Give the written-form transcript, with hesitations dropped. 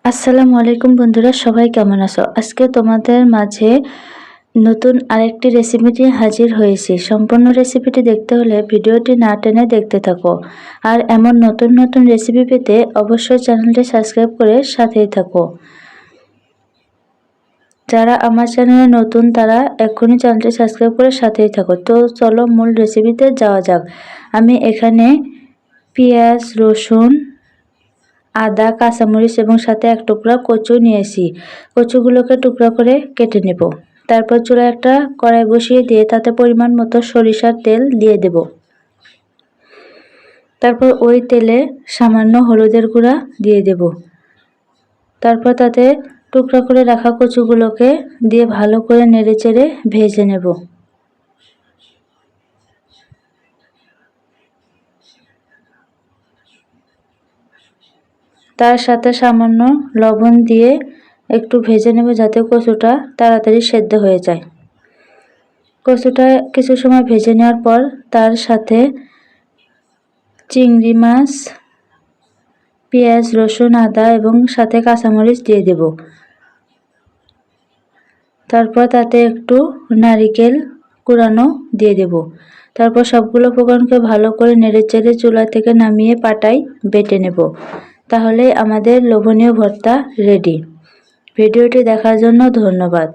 আসসালামু আলাইকুম বন্ধুরা, সবাই কেমন আছো? আজকে তোমাদের মাঝে নতুন আরেকটি রেসিপি নিয়ে হাজির হয়েছি। সম্পূর্ণ রেসিপিটি দেখতে হলে ভিডিওটি না টেনে দেখতে থাকো। আর এমন নতুন নতুন রেসিপি পেতে অবশ্যই চ্যানেলটি সাবস্ক্রাইব করে সাথেই থাকো। যারা আমার চ্যানেলে নতুন তারা এখনই চ্যানেলটি সাবস্ক্রাইব করে সাথেই থাকো। তো চলো মূল রেসিপিতে যাওয়া যাক। আমি এখানে পেঁয়াজ, রসুন, আদা, কাঁচামরিচ এবং সাথে এক টুকরা কচু নিয়েছি। কচুগুলোকে টুকরা করে কেটে নেব। তারপর চুলায় একটা কড়াই বসিয়ে দিয়ে তাতে পরিমাণ মতো সরিষার তেল দিয়ে দেব। তারপর ওই তেলে সামান্য হলুদের গুঁড়া দিয়ে দেব। তারপর তাতে টুকরা করে রাখা কচুগুলোকে দিয়ে ভালো করে নেড়েচেড়ে ভেজে নেব। তার সাথে সামান্য লবণ দিয়ে একটু ভেজে নেব যাতে কচুটা তাড়াতাড়ি সেদ্ধ হয়ে যায়। কচুটা কিছু সময় ভেজে নেওয়ার পর তার সাথে চিংড়ি মাছ, পেঁয়াজ, রসুন, আদা এবং সাথে কাঁচামরিচ দিয়ে দেব। তারপর তাতে একটু নারিকেল কুড়ানো দিয়ে দেব। তারপর সবগুলো উপকরণকে ভালো করে নেড়েচেড়ে চুলা থেকে নামিয়ে পাটায় বেটে নেব। তাহলে আমাদের লোভনীয় ভর্তা রেডি। ভিডিওটি দেখার জন্য ধন্যবাদ।